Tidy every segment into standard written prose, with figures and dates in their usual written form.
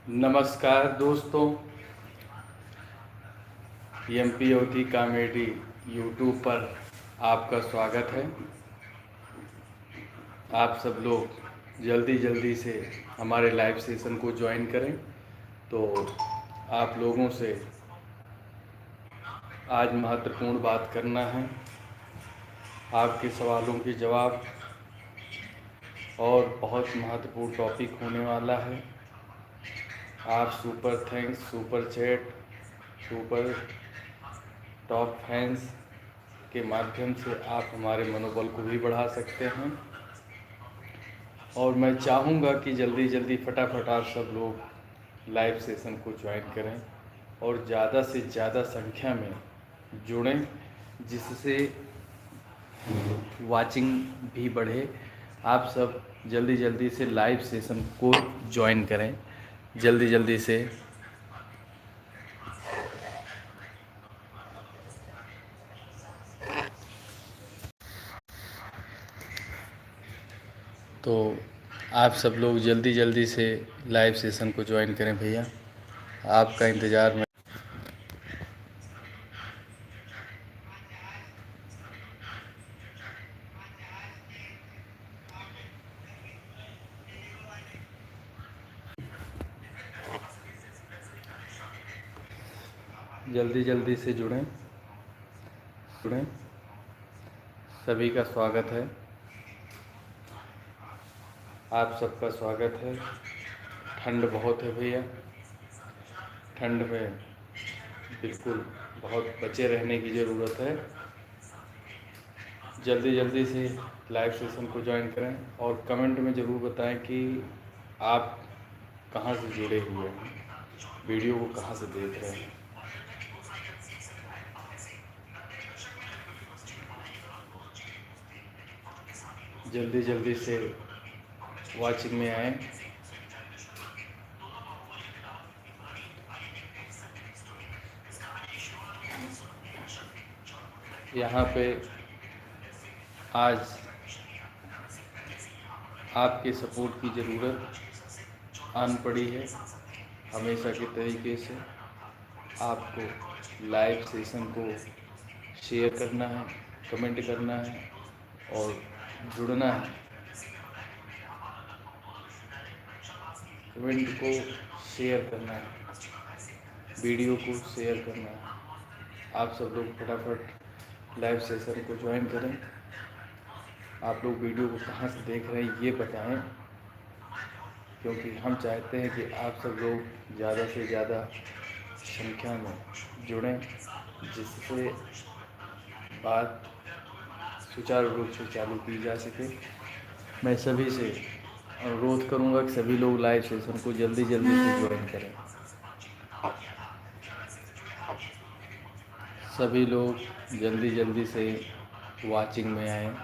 नमस्कार दोस्तों, MP योती comedy YouTube पर आपका स्वागत है। आप सब लोग जल्दी जल्दी से हमारे लाइव सेशन को ज्वाइन करें। तो आप लोगों से आज महत्वपूर्ण बात करना है, आपके सवालों के जवाब, और बहुत महत्वपूर्ण टॉपिक होने वाला है। आप super thanks, super chat, super top fans के माध्यम से आप हमारे मनोबल को भी बढ़ा सकते हैं। और मैं चाहूँगा कि जल्दी जल्दी फटाफट आप सब लोग लाइव सेशन को ज्वाइन करें और ज़्यादा से ज़्यादा संख्या में जुड़ें, जिससे वाचिंग भी बढ़े। आप सब जल्दी जल्दी से लाइव सेशन को ज्वाइन करें, जल्दी जल्दी से। तो आप सब लोग जल्दी जल्दी से लाइव सेशन को ज्वाइन करें भैया, आपका इंतज़ार में। जल्दी जल्दी से जुड़ें। सभी का स्वागत है, आप सबका स्वागत है। ठंड बहुत है भैया, ठंड में बिल्कुल बहुत बचे रहने की ज़रूरत है। जल्दी जल्दी से लाइव सेशन को ज्वाइन करें और कमेंट में ज़रूर बताएं कि आप कहाँ से जुड़े हुए हैं, वीडियो को कहाँ से देख रहे हैं। जल्दी जल्दी से वाचिंग में आएँ। यहाँ पे आज आपके सपोर्ट की ज़रूरत आन पड़ी है। हमेशा के तरीके से आपको लाइव सेशन को शेयर करना है, कमेंट करना है और जुड़ना है। कमेंट को शेयर करना है, वीडियो को शेयर करना है। आप सब लोग फटाफट लाइव सेशन को ज्वाइन करें। आप लोग वीडियो को कहाँ से देख रहे हैं ये बताएं, क्योंकि हम चाहते हैं कि आप सब लोग ज़्यादा से ज़्यादा संख्या में जुड़ें, जिससे बात सुचारू रूप से चालू की जा सके। मैं सभी से अनुरोध करूंगा कि सभी लोग लाइव सेशन को जल्दी जल्दी से ज्वाइन करें। सभी लोग जल्दी जल्दी से वाचिंग में आएँ।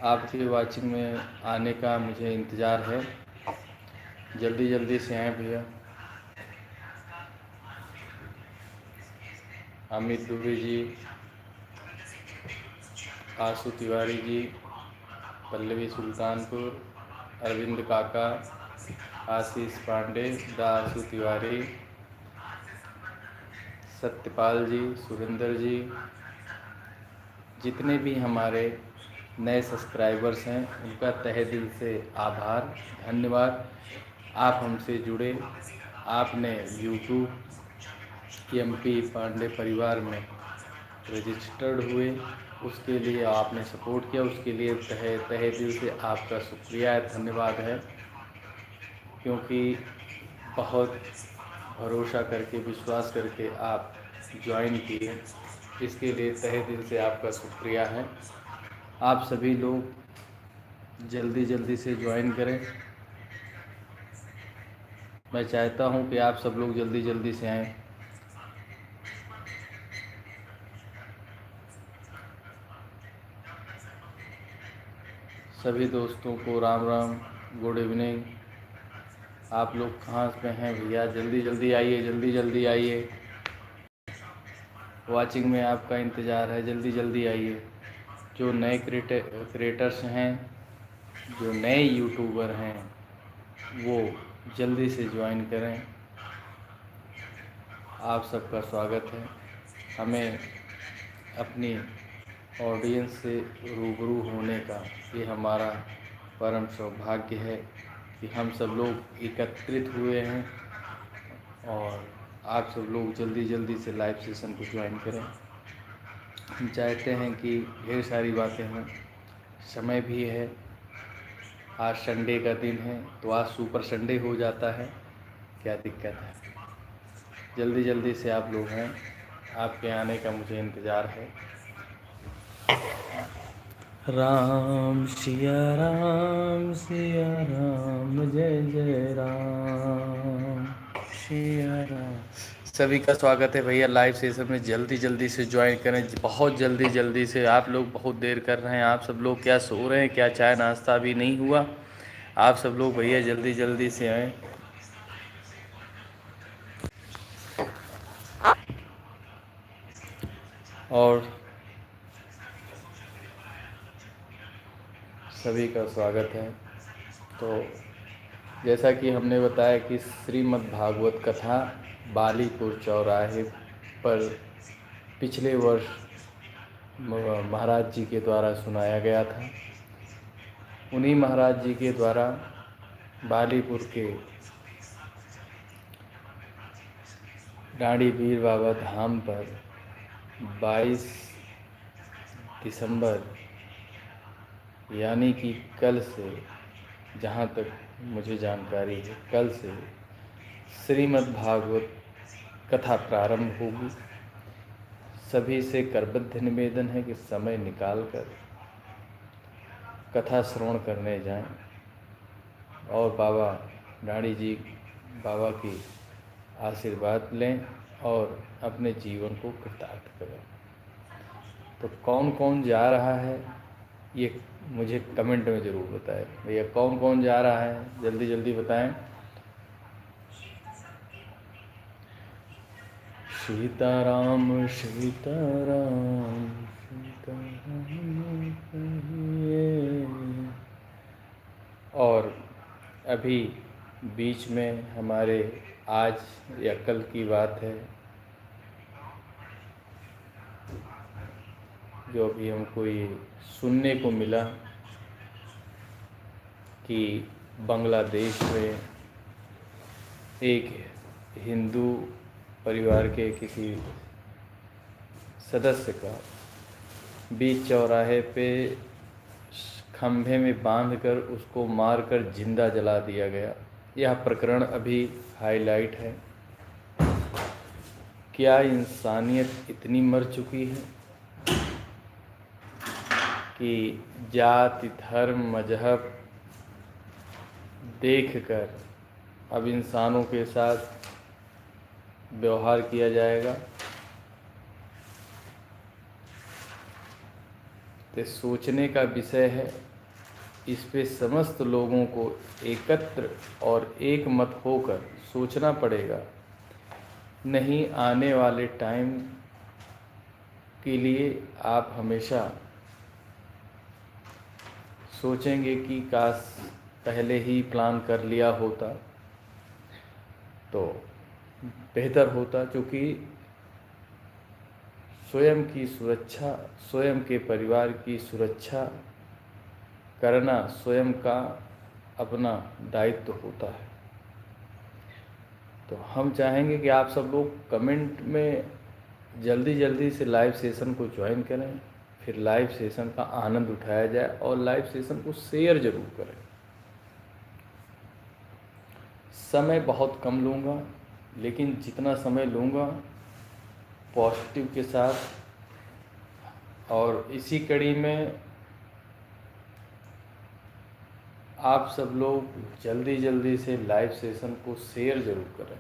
आपके वाचिंग में आने का मुझे इंतज़ार है। जल्दी जल्दी से आएँ भैया। अमित दुबे जी, आशु तिवारी जी, पल्लवी सुल्तानपुर, अरविंद काका, आशीष पांडे, दासु तिवारी, सत्यपाल जी, सुरेंद्र जी, जितने भी हमारे नए सब्सक्राइबर्स हैं उनका तहे दिल से आभार, धन्यवाद। आप हमसे जुड़े, आपने यूट्यूब एमपी पांडे परिवार में रजिस्टर्ड हुए, उसके लिए आपने सपोर्ट किया, उसके लिए तहे दिल से आपका शुक्रिया है, धन्यवाद है। क्योंकि बहुत भरोसा करके, विश्वास करके आप ज्वाइन किए, इसके लिए तहे दिल से आपका शुक्रिया है। आप सभी लोग जल्दी जल्दी से ज्वाइन करें। मैं चाहता हूं कि आप सब लोग जल्दी जल्दी से आएं। सभी दोस्तों को राम राम, गुड इवनिंग। आप लोग कहाँ पे हैं भैया? जल्दी जल्दी आइए, जल्दी जल्दी आइए। वॉचिंग में आपका इंतज़ार है, जल्दी जल्दी आइए। जो नए क्रिएटर्स हैं, जो नए यूट्यूबर हैं, वो जल्दी से ज्वाइन करें। आप सबका स्वागत है। हमें अपनी ऑडियंस से रूबरू होने का ये हमारा परम सौभाग्य है कि हम सब लोग एकत्रित हुए हैं और आप सब लोग जल्दी जल्दी से लाइव सेशन को ज्वाइन करें। हम चाहते हैं कि ढेर सारी बातें हों, समय भी है। आज संडे का दिन है तो आज सुपर संडे हो जाता है, क्या दिक्कत है। जल्दी जल्दी से आप लोग हैं, आपके आने का मुझे इंतज़ार है। राम सिया राम जय जय राम सिया राम। सभी का स्वागत है भैया लाइव सेशन में। जल्दी जल्दी से ज्वाइन करें, बहुत जल्दी जल्दी से। आप लोग बहुत देर कर रहे हैं, आप सब लोग क्या सो रहे हैं, क्या चाय नाश्ता अभी नहीं हुआ? आप सब लोग भैया जल्दी जल्दी से आएँ। और सभी का स्वागत है। तो जैसा कि हमने बताया कि श्रीमद् भागवत कथा बालीपुर चौराहे पर पिछले वर्ष महाराज जी के द्वारा सुनाया गया था। उन्हीं महाराज जी के द्वारा बालीपुर के डांडी पीर बाबा धाम पर 22 दिसंबर यानी कि कल से, जहाँ तक मुझे जानकारी है, कल से श्रीमद् भागवत कथा प्रारंभ होगी। सभी से करबद्ध निवेदन है कि समय निकालकर कथा श्रवण करने जाएं और बाबा डांडी जी बाबा की आशीर्वाद लें और अपने जीवन को कृतार्थ करें। तो कौन कौन जा रहा है ये मुझे कमेंट में ज़रूर बताएं। भैया कौन कौन जा रहा है, जल्दी जल्दी बताएं। सीताराम सीताराम सीताराम कहिए। और अभी बीच में हमारे आज या कल की बात है, जो अभी हमको ये सुनने को मिला कि बांग्लादेश में एक हिंदू परिवार के किसी सदस्य का बीच चौराहे पे खंभे में बांधकर उसको मारकर जिंदा जला दिया गया। यह प्रकरण अभी हाईलाइट है। क्या इंसानियत इतनी मर चुकी है कि जाति धर्म मजहब देखकर अब इंसानों के साथ व्यवहार किया जाएगा? तो सोचने का विषय है। इस पे समस्त लोगों को एकत्र और एक मत होकर सोचना पड़ेगा। नहीं आने वाले टाइम के लिए आप हमेशा सोचेंगे कि काश पहले ही प्लान कर लिया होता तो बेहतर होता, क्योंकि स्वयं की सुरक्षा, स्वयं के परिवार की सुरक्षा करना स्वयं का अपना दायित्व होता है। तो हम चाहेंगे कि आप सब लोग कमेंट में जल्दी जल्दी से लाइव सेशन को ज्वाइन करें, फिर लाइव सेशन का आनंद उठाया जाए और लाइव सेशन को शेयर ज़रूर करें। समय बहुत कम लूँगा, लेकिन जितना समय लूँगा पॉजिटिव के साथ। और इसी कड़ी में आप सब लोग जल्दी जल्दी से लाइव सेशन को शेयर ज़रूर करें,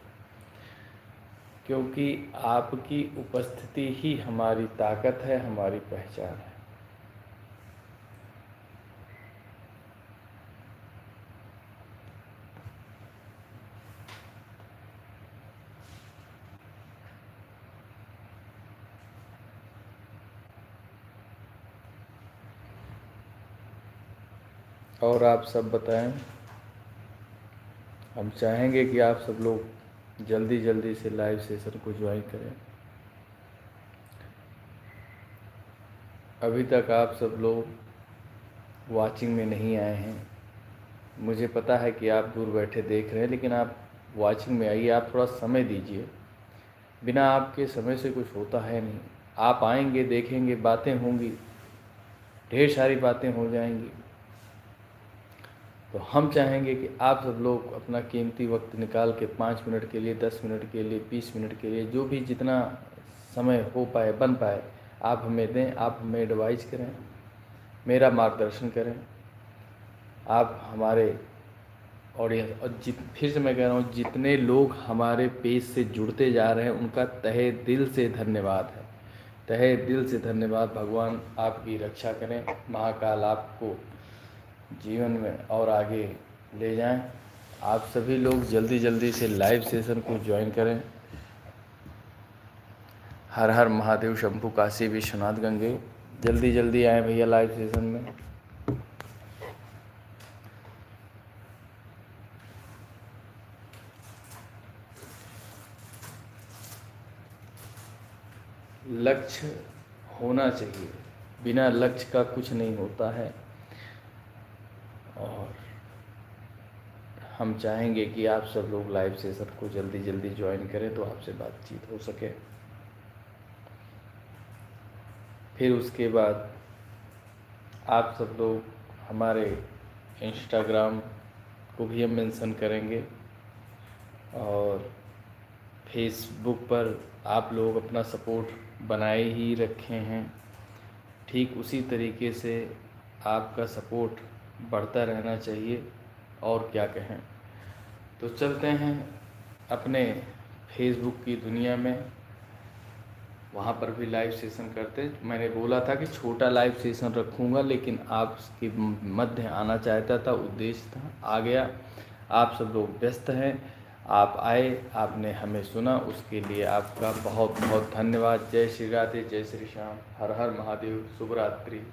क्योंकि आपकी उपस्थिति ही हमारी ताकत है, हमारी पहचान है। और आप सब बताएं। हम चाहेंगे कि आप सब लोग जल्दी जल्दी से लाइव सेशन को ज्वाइन करें। अभी तक आप सब लोग वाचिंग में नहीं आए हैं। मुझे पता है कि आप दूर बैठे देख रहे हैं, लेकिन आप वाचिंग में आइए। आप थोड़ा समय दीजिए। बिना आपके समय से कुछ होता है नहीं। आप आएंगे, देखेंगे, बातें होंगी, ढेर सारी बातें हो जाएंगी। तो हम चाहेंगे कि आप सब लोग अपना कीमती वक्त निकाल के 5 मिनट के लिए, 10 मिनट के लिए, 20 मिनट के लिए, जो भी जितना समय हो पाए, बन पाए, आप हमें दें। आप हमें एडवाइस करें, मेरा मार्गदर्शन करें। आप हमारे ऑडियंस और फिर से मैं कह रहा हूँ, जितने लोग हमारे पेज से जुड़ते जा रहे हैं उनका तहे दिल से धन्यवाद है। तहे दिल से धन्यवाद। भगवान आपकी रक्षा करें, महाकाल आपको जीवन में और आगे ले जाएं। आप सभी लोग जल्दी जल्दी से लाइव सेशन को ज्वाइन करें। हर हर महादेव, शंभू काशी विश्वनाथ गंगे। जल्दी जल्दी आएँ भैया लाइव सेशन में। लक्ष्य होना चाहिए, बिना लक्ष्य का कुछ नहीं होता है। और हम चाहेंगे कि आप सब लोग लाइव सेशन को जल्दी जल्दी ज्वाइन करें तो आपसे बातचीत हो सके। फिर उसके बाद आप सब लोग हमारे इंस्टाग्राम को भी हम मेंशन करेंगे, और फेसबुक पर आप लोग अपना सपोर्ट बनाए ही रखे हैं। ठीक उसी तरीके से आपका सपोर्ट बढ़ता रहना चाहिए। और क्या कहें। तो चलते हैं अपने फेसबुक की दुनिया में, वहाँ पर भी लाइव सेशन करते। मैंने बोला था कि छोटा लाइव सेशन रखूँगा, लेकिन आपके मध्य आना चाहता था, उद्देश्य था, आ गया। आप सब लोग व्यस्त हैं, आप आए, आपने हमें सुना, उसके लिए आपका बहुत बहुत धन्यवाद। जय श्री राधे, जय श्री श्याम, हर हर महादेव, शुभ रात्रि।